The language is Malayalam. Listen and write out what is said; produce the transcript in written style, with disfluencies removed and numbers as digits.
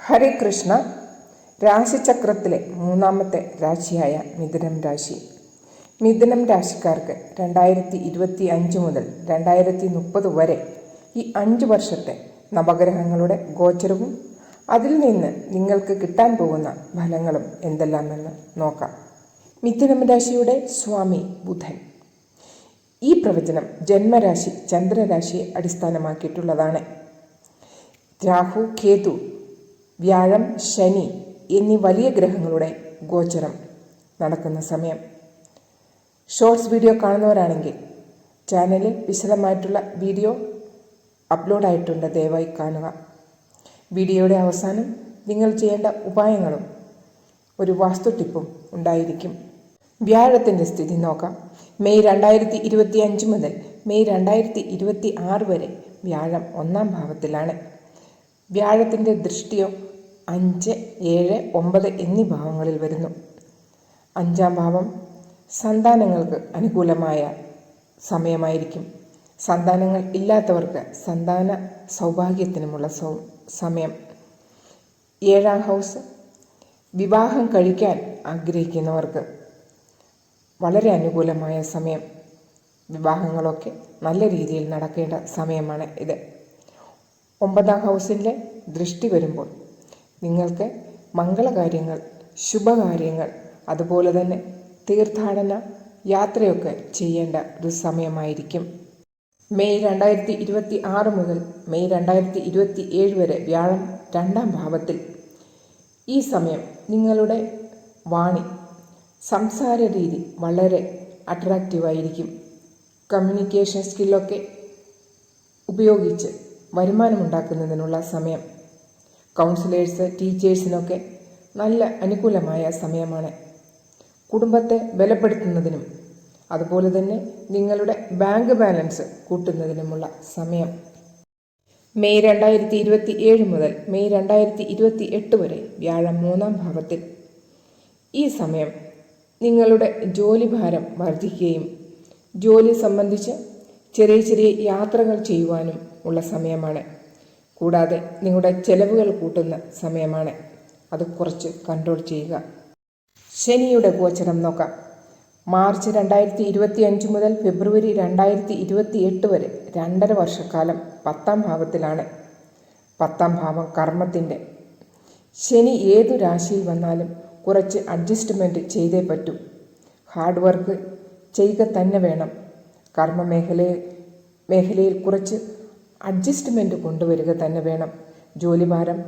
ഹരേ കൃഷ്ണ. രാശിചക്രത്തിലെ മൂന്നാമത്തെ രാശിയായ മിഥുനം രാശി. മിഥുനം രാശിക്കാർക്ക് 2025 മുതൽ 2030 വരെ ഈ 5 വർഷത്തെ നവഗ്രഹങ്ങളുടെ ഗോചരവും അതിൽ നിന്ന് നിങ്ങൾക്ക് കിട്ടാൻ പോകുന്ന ഫലങ്ങളും എന്തെല്ലാമെന്ന് നോക്കാം. മിഥുനം രാശിയുടെ സ്വാമി ബുധൻ. ഈ പ്രവചനം ജന്മരാശി ചന്ദ്രരാശിയെ അടിസ്ഥാനമാക്കിയിട്ടുള്ളതാണ്. രാഹു, കേതു, വ്യാഴം, ശനി എന്നീ വലിയ ഗ്രഹങ്ങളുടെ ഗോചരം നടക്കുന്ന സമയം. ഷോർട്സ് വീഡിയോ കാണുന്നവരാണെങ്കിൽ ചാനലിൽ വിശദമായിട്ടുള്ള വീഡിയോ അപ്ലോഡായിട്ടുണ്ട്, ദയവായി കാണുക. വീഡിയോയുടെ അവസാനം നിങ്ങൾ ചെയ്യേണ്ട ഉപായങ്ങളും ഒരു വാസ്തു ടിപ്പും ഉണ്ടായിരിക്കും. വ്യാഴത്തിൻ്റെ സ്ഥിതി നോക്കാം. മെയ് 2025 മുതൽ മെയ് 2026 വരെ വ്യാഴം 1-ാം ഭാവത്തിലാണ്. വ്യാഴത്തിൻ്റെ ദൃഷ്ടിയോ 5, 7, 9 എന്നീ ഭാവങ്ങളിൽ വരുന്നു. 5-ാം ഭാവം സന്താനങ്ങൾക്ക് അനുകൂലമായ സമയമായിരിക്കും. സന്താനങ്ങൾ ഇല്ലാത്തവർക്ക് സന്താന സൗഭാഗ്യത്തിനുമുള്ള സമയം. 7-ാം ഹൗസ് വിവാഹം കഴിക്കാൻ ആഗ്രഹിക്കുന്നവർക്ക് വളരെ അനുകൂലമായ സമയം. വിവാഹങ്ങളൊക്കെ നല്ല രീതിയിൽ നടക്കേണ്ട സമയമാണ് ഇത്. 9-ാം ഹൗസിൻ്റെ ദൃഷ്ടി വരുമ്പോൾ നിങ്ങൾക്ക് മംഗളകാര്യങ്ങൾ, ശുഭകാര്യങ്ങൾ, അതുപോലെ തന്നെ തീർത്ഥാടന യാത്രയൊക്കെ ചെയ്യേണ്ട ഒരു സമയമായിരിക്കും. മെയ് 2026 മുതൽ മെയ് 2027 വരെ വ്യാഴം 2-ാം ഭാവത്തിൽ. ഈ സമയം നിങ്ങളുടെ വാണി, സംസാര രീതി വളരെ അട്രാക്റ്റീവായിരിക്കും. കമ്മ്യൂണിക്കേഷൻ സ്കില്ലൊക്കെ ഉപയോഗിച്ച് വരുമാനമുണ്ടാക്കുന്നതിനുള്ള സമയം. കൗൺസിലേഴ്സ്, ടീച്ചേഴ്സിനൊക്കെ നല്ല അനുകൂലമായ സമയമാണ്. കുടുംബത്തെ ബലപ്പെടുത്തുന്നതിനും അതുപോലെ തന്നെ നിങ്ങളുടെ ബാങ്ക് ബാലൻസ് കൂട്ടുന്നതിനുമുള്ള സമയം. മെയ് 2027 മുതൽ മെയ് 2028 വരെ വ്യാഴം 3-ാം ഭാവത്തിൽ. ഈ സമയം നിങ്ങളുടെ ജോലിഭാരം വർദ്ധിക്കുകയും ജോലി സംബന്ധിച്ച് ചെറിയ ചെറിയ യാത്രകൾ ചെയ്യുവാനും ഉള്ള സമയമാണ്. കൂടാതെ നിങ്ങളുടെ ചെലവുകൾ കൂട്ടുന്ന സമയമാണ്. അത് കുറച്ച് കൺട്രോൾ ചെയ്യുക. ശനിയുടെ ഗോചരം നോക്കാം. മാർച്ച് 2025 മുതൽ ഫെബ്രുവരി 2028 വരെ 2.5 വർഷക്കാലം 10-ാം ഭാവത്തിലാണ്. 10-ാം ഭാവം കർമ്മത്തിൻ്റെ. ശനി ഏതു രാശിയിൽ വന്നാലും കുറച്ച് അഡ്ജസ്റ്റ്മെൻറ്റ് ചെയ്തേ പറ്റൂ. ഹാർഡ് വർക്ക് ചെയ്യുക തന്നെ വേണം. കർമ്മ മേഖലയിൽ കുറച്ച് അഡ്ജസ്റ്റ്മെൻറ്റ് കൊണ്ടുവരിക തന്നെ വേണം. ജോലിഭാരം